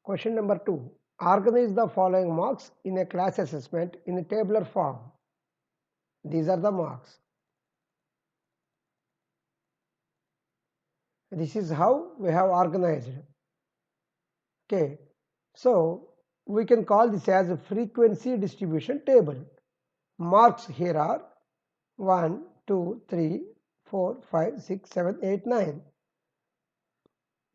Question number 2. Organize the following marks in a class assessment in a tabular form. These are the marks. This is how we have organized. Okay. So we can call this as a frequency distribution table. Marks here are 1, 2, 3, 4, 5, 6, 7, 8, 9.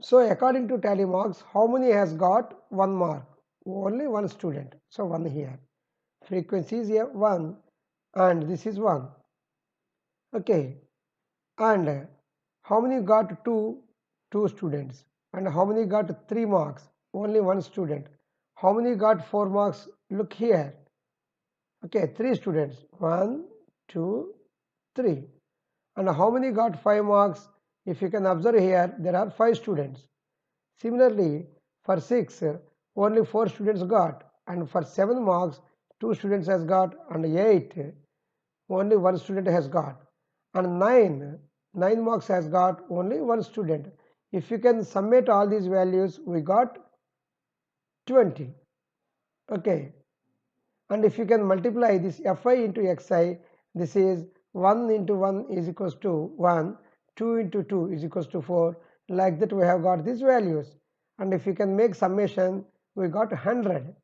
So according to tally marks, how many has got 1 mark? Only one student. So 1 here. Frequency is here 1 and this is 1. Okay. And how many got 2? 2 students. And how many got 3 marks? Only one student. How many got 4 marks? Look here. Okay, 3 students. 1, 2, 3. And how many got 5 marks? If you can observe here, there are 5 students. Similarly, for 6, only 4 students got. And for 7 marks, 2 students has got. And 8, only 1 student has got. And 9 marks has got only 1 student. If you can summate all these values, we got 20. Okay. And if you can multiply this fi into xi, this is 1 into 1 is equals to 1, 2 into 2 is equals to 4. Like that we have got these values. And if you can make summation, we got 100.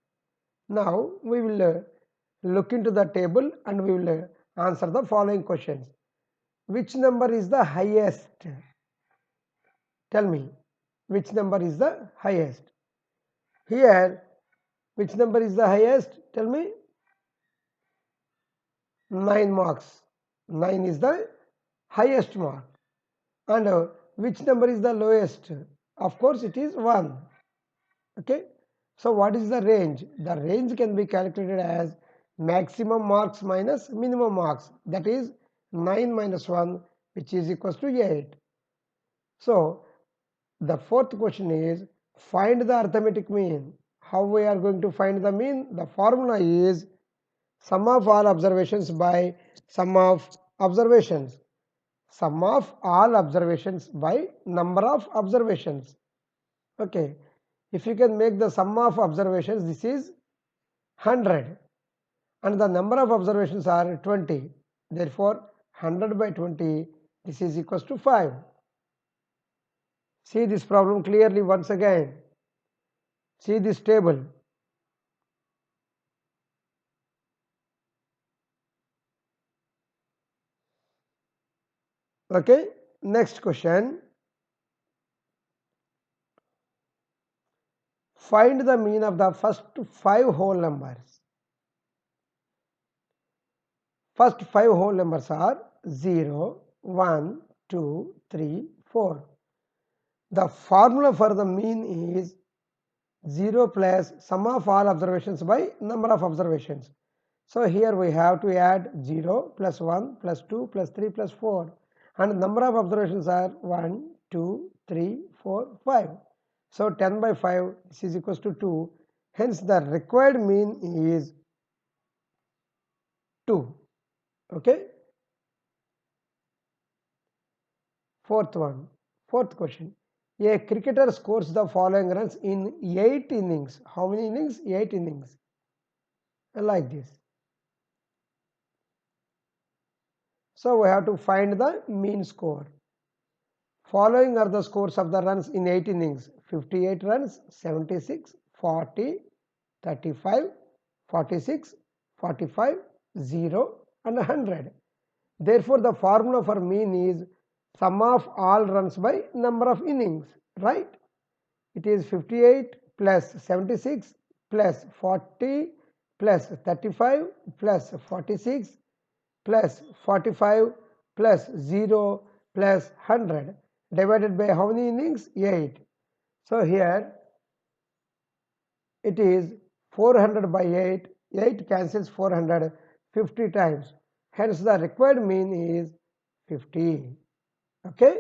Now we will look into the table and we will answer the following questions. Which number is the highest? Tell me, which number is the highest? Here, which number is the highest? Tell me. 9 marks. 9 is the highest mark. And which number is the lowest? Of course, it is 1. Okay. So what is the range? The range can be calculated as maximum marks minus minimum marks. That is 9 minus 1, which is equals to 8. So the fourth question is find the arithmetic mean. How we are going to find the mean? The formula is sum of all observations by sum of observations. Sum of all observations by number of observations. Okay. If you can make the sum of observations, this is 100. And the number of observations are 20. Therefore, 100 by 20, this is equals to 5. See this problem clearly once again. See this table. Okay, next question. Find the mean of the first 5 whole numbers. First 5 whole numbers are 0, 1, 2, 3, 4. The formula for the mean is 0 plus sum of all observations by number of observations. So here we have to add 0 plus 1 plus 2 plus 3 plus 4. And number of observations are 1, 2, 3, 4, 5. So 10 by 5, this is equals to 2. Hence the required mean is 2. Okay. Fourth question. A cricketer scores the following runs in 8 innings. How many innings? 8 innings. Like this. So we have to find the mean score. Following are the scores of the runs in 8 innings. 58 runs, 76, 40, 35, 46, 45, 0 and 100. Therefore, the formula for mean is sum of all runs by number of innings, right? It is 58 plus 76 plus 40 plus 35 plus 46 plus 45 plus 0 plus 100 divided by how many innings? 8. So here it is 400 by 8. 8 cancels 400 50 times. Hence the required mean is 50. Okay.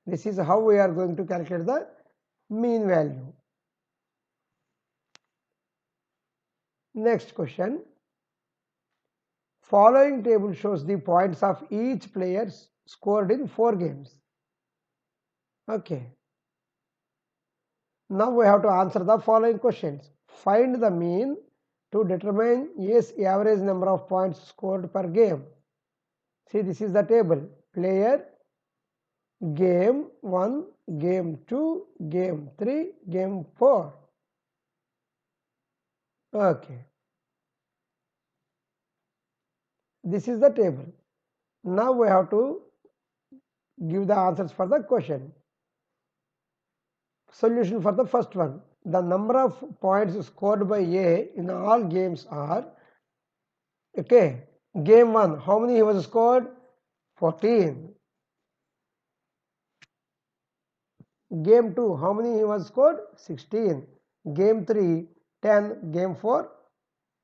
This is how we are going to calculate the mean value. Next question. Following table shows the points of each player scored in 4 games. Okay. Now we have to answer the following questions. Find the mean to determine A's average number of points scored per game. See, this is the table. Player, game 1, game 2, game 3, game 4. Okay. This is the table. Now we have to give the answers for the question. Solution for the first one. The number of points scored by A in all games are, okay, game 1, how many he was scored? 14. Game 2, how many he was scored? 16. Game 3, 10. Game 4,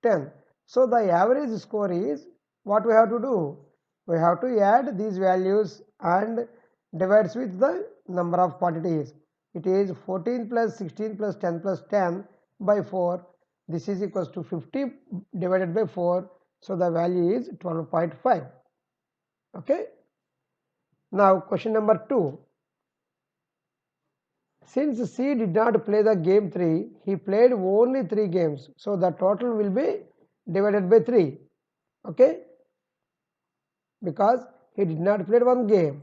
10. So the average score is, what we have to do? We have to add these values and divides with the number of quantities. It is 14 plus 16 plus 10 plus 10 by 4. This is equals to 50 divided by 4. So the value is 12.5. Okay. Now question number 2. Since C did not play the game 3, he played only 3 games. So the total will be divided by 3. Okay. Because he did not play one game.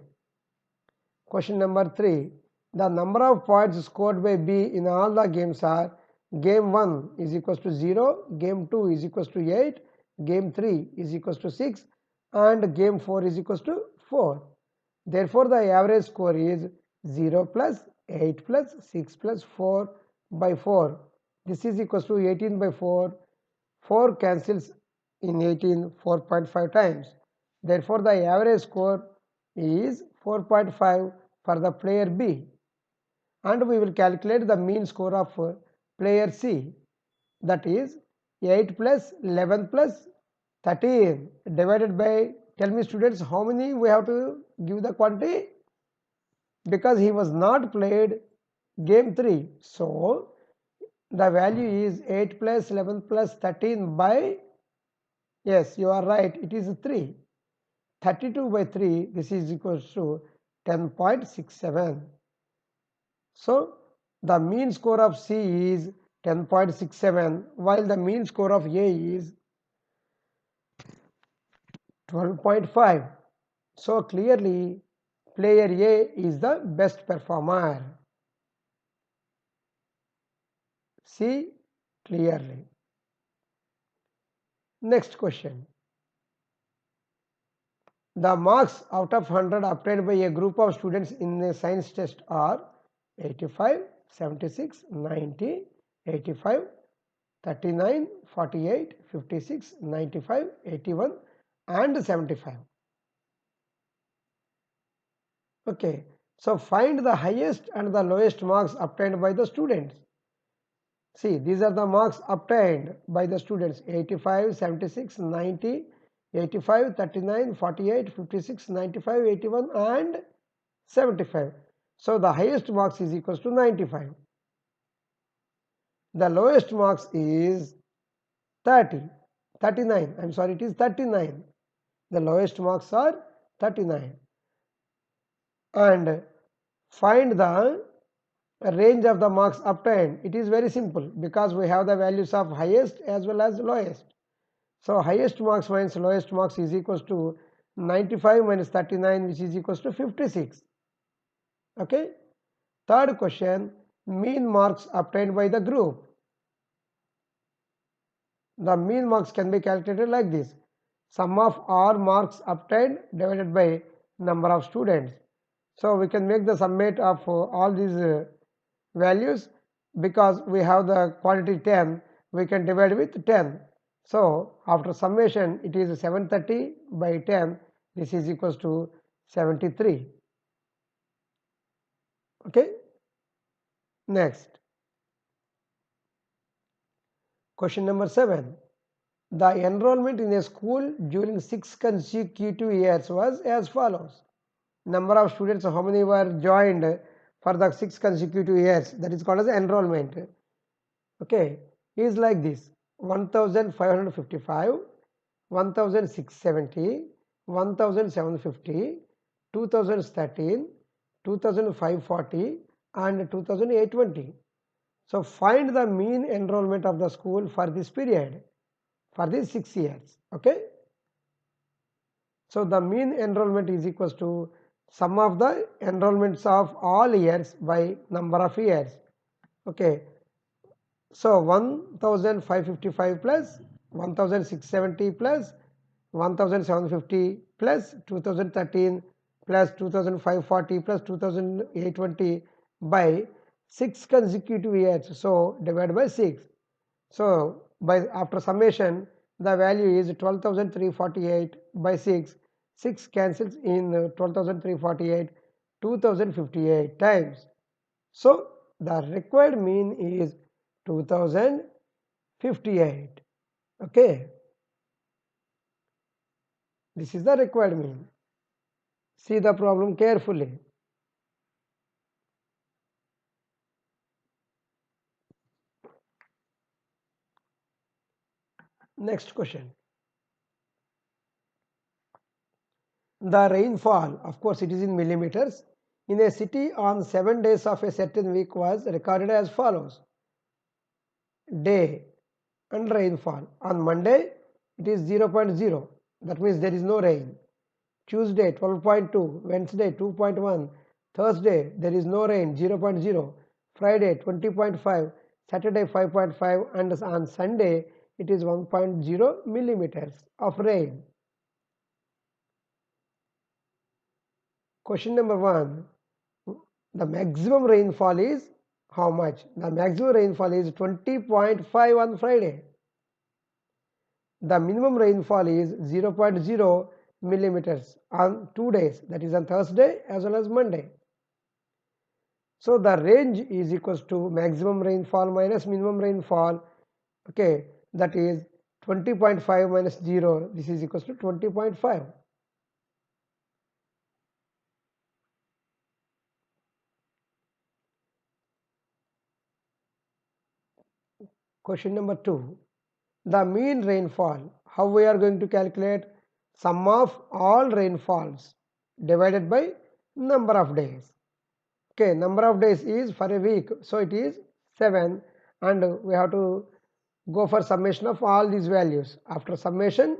Question number 3. The number of points scored by B in all the games are, game 1 is equals to 0, game 2 is equals to 8, game 3 is equals to 6 and game 4 is equals to 4. Therefore, the average score is 0 plus 8 plus 6 plus 4 by 4. This is equals to 18 by 4. 4 cancels in 18 4.5 times. Therefore, the average score is 4.5 for the player B. And we will calculate the mean score of player C. That is 8 plus 11 plus 13 divided by, tell me students, how many we have to give the quantity? Because he was not played game 3. So the value is 8 plus 11 plus 13 by, yes, you are right, it is 3. 32 by 3, this is equals to 10.67. So the mean score of C is 10.67 while the mean score of A is 12.5. So clearly player A is the best performer. See clearly. Next question. The marks out of 100 obtained by a group of students in a science test are 85, 76, 90, 85, 39, 48, 56, 95, 81 and 75. Okay, so find the highest and the lowest marks obtained by the students. See, these are the marks obtained by the students: 85, 76, 90, 85, 39, 48, 56, 95, 81 and 75. So the highest marks is equals to 95. The lowest marks is 39. I'm sorry, it is 39. The lowest marks are 39. And find the range of the marks obtained. It is very simple because we have the values of highest as well as lowest. So highest marks minus lowest marks is equals to 95 minus 39, which is equals to 56. Okay. Third question, mean marks obtained by the group. The mean marks can be calculated like this: sum of all marks obtained divided by number of students. So we can make the summate of all these values. Because we have the quantity 10, we can divide with 10. So after summation, it is 730 by 10. This is equals to 73. Okay. Next. Question number 7. The enrollment in a school during 6 consecutive years was as follows. Number of students, how many were joined for the 6 consecutive years, that is called as enrollment. Okay, is like this: 1555, 1670, 1750, 2013, 2540 and 2820. So find the mean enrollment of the school for this period, for these 6 years. Okay. So the mean enrollment is equals to sum of the enrollments of all years by number of years. Okay. So 1555 plus 1670 plus 1750 plus 2013 plus 2540 plus 2820 by 6 consecutive years. So divided by 6. So by after summation the value is 12,348 by 6. 6 cancels in 12,348 2058 times. So the required mean is 2058. Okay, this is the required mean. See the problem carefully. Next question. The rainfall, of course it is in millimeters, in a city on 7 days of a certain week was recorded as follows. Day and rainfall. On Monday it is 0.0, that means there is no rain. Tuesday 12.2, Wednesday 2.1, Thursday there is no rain 0.0, Friday 20.5, Saturday 5.5, and on Sunday it is 1.0 millimeters of rain. Question number 1, the maximum rainfall is how much? The maximum rainfall is 20.5 on Friday. The minimum rainfall is 0.0 millimeters on 2 days, that is on Thursday as well as Monday. So the range is equals to maximum rainfall minus minimum rainfall. Okay, that is 20.5 minus 0. This is equals to 20.5. Question number 2. The mean rainfall. How we are going to calculate? Sum of all rainfalls divided by number of days. Okay, number of days is for a week, so it is 7, and we have to go for summation of all these values. After summation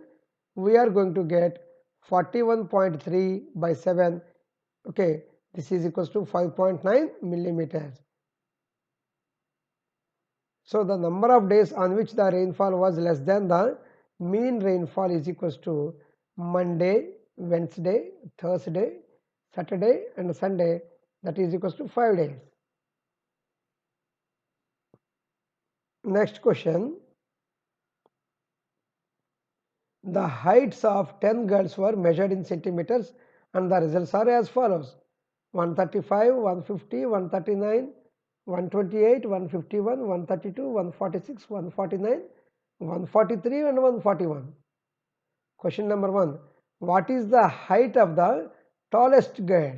we are going to get 41.3 by 7. Okay, this is equals to 5.9 millimeters. So the number of days on which the rainfall was less than the mean rainfall is equals to Monday, Wednesday, Thursday, Saturday and Sunday, that is equals to 5 days. Next question. The heights of 10 girls were measured in centimeters and the results are as follows. 135, 150, 139, 128, 151, 132, 146, 149, 143 and 141. Question number 1. What is the height of the tallest girl?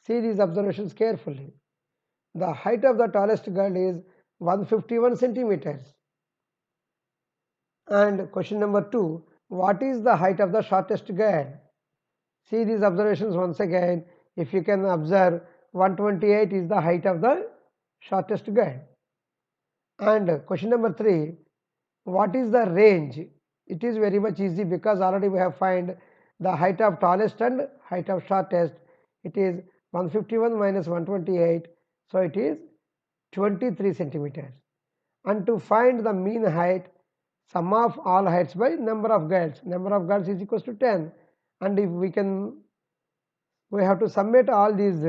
See these observations carefully. The height of the tallest girl is 151 centimeters. And question number 2. What is the height of the shortest girl? See these observations once again. If you can observe, 128 is the height of the shortest girl. And question number 3, what is the range? It is very much easy because already we have find the height of tallest and height of shortest. It is 151 minus 128, so it is 23 centimeters. And to find the mean height, sum of all heights by number of girls. Number of girls is equals to 10, and if we have to summate all these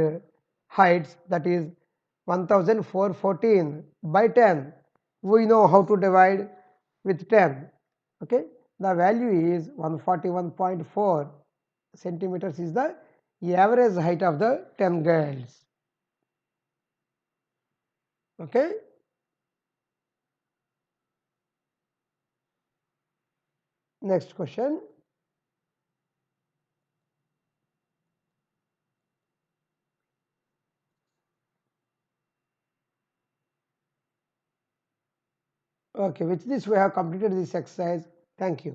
heights, that is 1414 by 10. We know how to divide with 10. Okay, the value is 141.4 centimeters is the average height of the 10 girls. Okay. Next question. Okay, with this we have completed this exercise. Thank you.